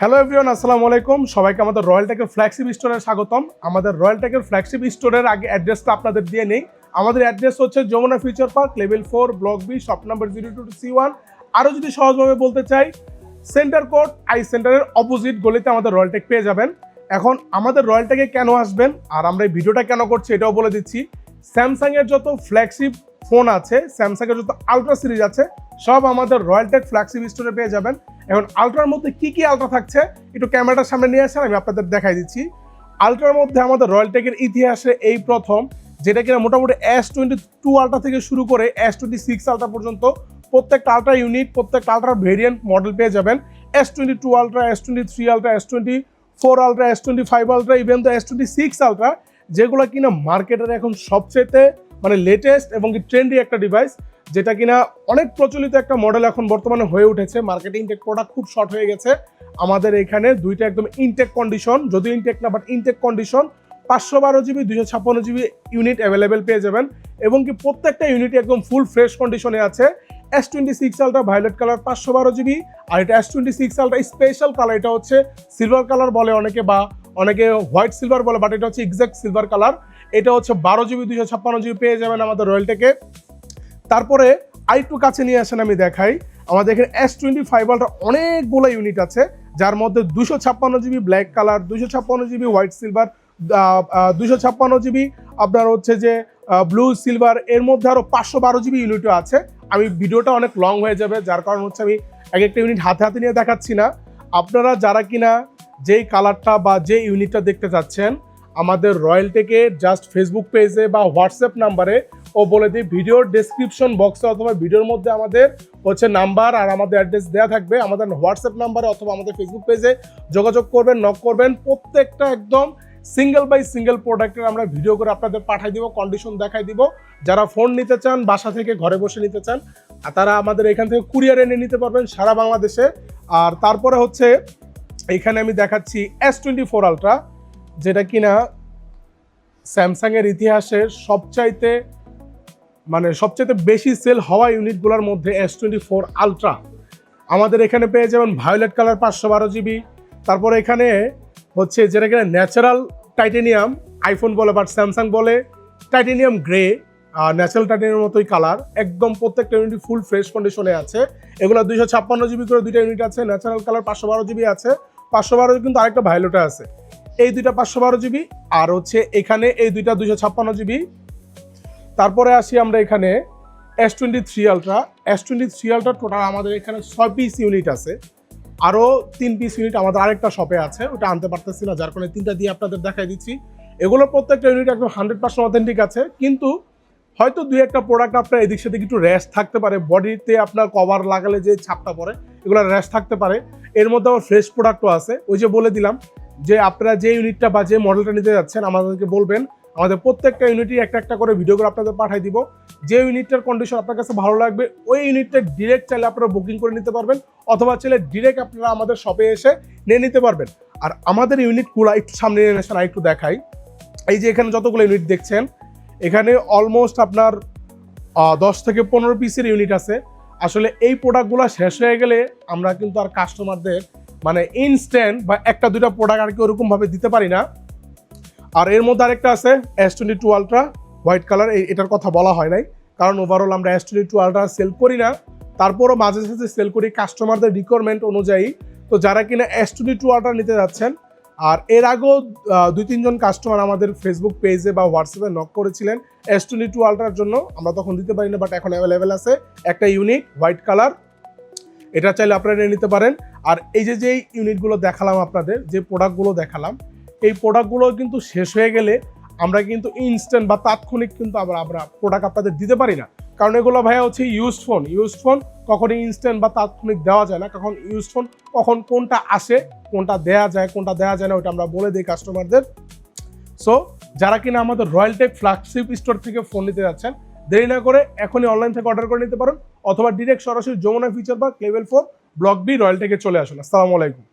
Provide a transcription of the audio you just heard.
Hello everyone, আসসালামু আলাইকুম। সবাইকে আমাদের রয়্যাল টেকের ফ্ল্যাগশিপ স্টোরে স্বাগতম। আমাদের রয়্যাল টেকের ফ্ল্যাগশিপ স্টোরের আগে অ্যাড্রেসটা আপনাদের দিয়ে নেই। আমাদের অ্যাড্রেস হচ্ছে Jamuna Future Park, level 4, block B, shop number 022C1। আরও যদি সহজভাবে বলতে চাই, সেন্টার কোর্ট আই সেন্টারের অপোজিট গলিতে আমাদের রয়্যাল টেক পেয়ে যাবেন। এখন আমাদের রয়্যাল টেকে কেন আসবেন আর আমরা এই ভিডিওটা কেন করছি এটাও বলে দিচ্ছি। স্যামসাংয়ের যত ফ্ল্যাগশিপ ফোন আছে, স্যামসাংয়ের যত আলট্রা সিরিজ আছে, সব আমাদের রয়্যাল টেক ফ্ল্যাগশিপ স্টোরে পেয়ে যাবেন। এখন আলট্রার মধ্যে কি কি আলট্রা থাকছে একটু ক্যামেরাটার সামনে নিয়ে আসেন, আমি আপনাদের দেখাই দিচ্ছি। আলট্রার মধ্যে আমাদের রয়্যাল টেকের ইতিহাসে এই প্রথম, যেটা কিনা মোটামুটি S22 আলট্রা থেকে শুরু করে S26 আলট্রা পর্যন্ত প্রত্যেকটা আলট্রা ইউনিট, প্রত্যেকটা আলট্রা ভেরিয়েন্ট মডেল পেয়ে যাবেন। S22 ultra, S23 ultra, S24 ultra, S25 ultra, even তো S26 আলট্রা, যেগুলো কিনা মার্কেটের এখন সবচেয়ে মানে লেটেস্ট এবং ট্রেন্ডি একটা ডিভাইস, যেটা কিনা অনেক প্রচলিত একটা মডেল এখন বর্তমানে হয়ে উঠেছে। মার্কেটে ইনটেক প্রোডাক্ট খুব শর্ট হয়ে গেছে। আমাদের এখানে দুইটা একদম ইনটেক কন্ডিশন, যদিও ইনটেক না but intact condition 512GB 256GB unit available পেয়ে যাবেন, এবং কি প্রত্যেকটা ইউনিটই একদম ফুল ফ্রেশ কন্ডিশনে আছে। S26 ultra violet colour 512GB, আর এটা S26 আলট্রা স্পেশাল কালার, এটা হচ্ছে সিলভার কালার বলে অনেকে, বা অনেকে হোয়াইট সিলভার বলে, বাট এটা হচ্ছে এক্সাক্ট সিলভার কালার। এটা হচ্ছে 12GB 256GB পেয়ে যাবেন আমাদের রয়্যাল টেকে। তারপরে আরেকটু কাছে নিয়ে আসেন, আমি দেখাই। আমাদের এখানে S25 আলট্রা অনেকগুলো ইউনিট আছে, যার মধ্যে 256GB black colour, 256GB white silver, 256GB আপনার হচ্ছে যে ব্লু সিলভার, এর মধ্যে আরও 512GB ইউনিটও আছে। আমি ভিডিওটা অনেক লং হয়ে যাবে, যার কারণ হচ্ছে আমি এক একটা ইউনিট হাতে হাতে নিয়ে দেখাচ্ছি না। আপনারা যারা কিনা যেই কালারটা বা যে ইউনিটটা দেখতে চাচ্ছেন, আমাদের রয়্যাল টেকে জাস্ট ফেসবুক পেজে বা হোয়াটসঅ্যাপ নাম্বারে ও বলে দিই, ভিডিওর ডেসক্রিপশন বক্সে অথবা ভিডিওর মধ্যে আমাদের হচ্ছে নাম্বার আর আমাদের অ্যাড্রেস দেওয়া থাকবে। আমাদের হোয়াটসঅ্যাপ নাম্বারে অথবা আমাদের ফেসবুক পেজে যোগাযোগ করবেন, নক করবেন। প্রত্যেকটা একদম সিঙ্গেল বাই সিঙ্গেল প্রোডাক্টের আমরা ভিডিও করে আপনাদের পাঠাই দিব, কন্ডিশন দেখাই দিব। যারা ফোন নিতে চান, বাসা থেকে ঘরে বসে নিতে চান, তারা আমাদের এখান থেকে কুরিয়ার এনে নিতে পারবেন সারা বাংলাদেশে। আর তারপরে হচ্ছে এখানে আমি দেখাচ্ছি S24 আলট্রা, যেটা কিনা স্যামসাংয়ের ইতিহাসের সবচাইতে বেশি সেল হওয়া ইউনিটগুলোর মধ্যে S24 আলট্রা আমাদের এখানে পেয়ে যাবেন। Violet colour 512GB। তারপরে এখানে হচ্ছে যেটা কিনা ন্যাচারাল টাইটেনিয়াম, আইফোন বলে বাট স্যামসাং বলে টাইটেনিয়াম গ্রে, ন্যাচারাল টাইটেনিয়ামের মতোই কালার, একদম প্রত্যেকটা ইউনিট ফুল ফ্রেশ কন্ডিশনে আছে। এগুলো 256GB করে দুইটা ইউনিট আছে। ন্যাচারাল কালার 512GB আছে, 512GB কিন্তু আরেকটা ভায়োলেটে আছে। এই দুইটা 512GB, আর হচ্ছে এখানে এই দুইটা 256GB। তারপরে আসি আমরা এখানে S23 ultra. S23 ultra total আমাদের এখানে 6 পিস ইউনিট আছে, আরও 3 পিস ইউনিট আমাদের আরেকটা শপে আছে, ওটা আনতে পারতেছি না, যার কারণে 3টা দিয়ে আপনাদের দেখাই দিচ্ছি। এগুলো প্রত্যেকটা ইউনিট একদম 100% অথেন্টিক আছে, কিন্তু হয়তো দুই একটা প্রোডাক্ট আপনার এদিক সেদিক একটু র্যাশ থাকতে পারে, বডিতে আপনার কভার লাগালে যে ছাপটা পড়ে এগুলো র্যাশ থাকতে পারে। এর মধ্যে আবার ফ্রেশ প্রোডাক্টও আছে। ওই যে বলে দিলাম যে আপনারা যে ইউনিটটা বা যে মডেলটা নিতে যাচ্ছেন আমাদেরকে বলবেন, আমাদের প্রত্যেকটা ইউনিটই একটা একটা করে ভিডিও করে আপনাদের পাঠিয়ে দিব। যে ইউনিটটার কন্ডিশন আপনার কাছে ভালো লাগবে ওই ইউনিটটা ডিরেক্ট চাইলে আপনারা বুকিং করে নিতে পারবেন, অথবা চাইলে ডিরেক্ট আপনারা আমাদের শপে এসে নিয়ে নিতে পারবেন। আর আমাদের ইউনিটগুলো একটু সামনে নিয়ে আসেন, একটু দেখাই। এই যে এখানে যতগুলো ইউনিট দেখছেন, এখানে অলমোস্ট আপনার 10 থেকে 15 পিসের ইউনিট আছে। আসলে এই প্রোডাক্টগুলো শেষ হয়ে গেলে আমরা কিন্তু আর কাস্টমারদের মানে ইনস্ট্যান্ট বা একটা দুইটা প্রোডাক্ট আর কি ওরকমভাবে দিতে পারি না। আর এর মধ্যে আরেকটা আছে S22 আলট্রা হোয়াইট কালার, এটার কথা বলা হয় নাই, কারণ ওভারঅল আমরা S22 আলট্রা সেল করি না, তারপরও মাঝে সাঝে সেল করি কাস্টমারদের রিকোয়ারমেন্ট অনুযায়ী। তো যারা কিনা S22 আলট্রা নিতে যাচ্ছেন, আর এর আগেও 2-3 জন কাস্টমার আমাদের ফেসবুক পেজে বা হোয়াটসঅ্যাপে নক করেছিলেন S22 আলট্রার জন্য, আমরা তখন দিতে পারি না, বাট এখন অ্যাভেলেবেল আছে একটা ইউনিট হোয়াইট কালার, এটা চাইলে আপনারা নিয়ে নিতে পারেন। আর এই যে ইউনিটগুলো দেখালাম আপনাদের, যে প্রোডাক্টগুলো দেখালাম, এই প্রোডাক্টগুলো কিন্তু শেষ হয়ে গেলে আমরা কিন্তু ইনস্ট্যান্ট বা তাৎক্ষণিক কিন্তু আমরা প্রোডাক্ট আপনাদের দিতে পারি না, কারণ এগুলো ভাইয়া হচ্ছে ইউজড ফোন কখনই ইনস্ট্যান্ট বা তাৎক্ষণিক দেওয়া যায় না। কখন ইউজড ফোন কখন কোনটা আসে, কোনটা দেওয়া যায় কোনটা দেওয়া যায় না, ওটা আমরা বলে দিই কাস্টমারদের। সো যারা কিনা আমাদের রয়্যাল টেক ফ্ল্যাগশিপ স্টোর থেকে ফোন নিতে যাচ্ছেন, দেরি না করে এখনই অনলাইন থেকে অর্ডার করে নিতে পারেন, অথবা ডিরেক্ট সরাসরি Jamuna Future Park level 4 block B royal টেকে চলে আসুন। আসসালামু আলাইকুম।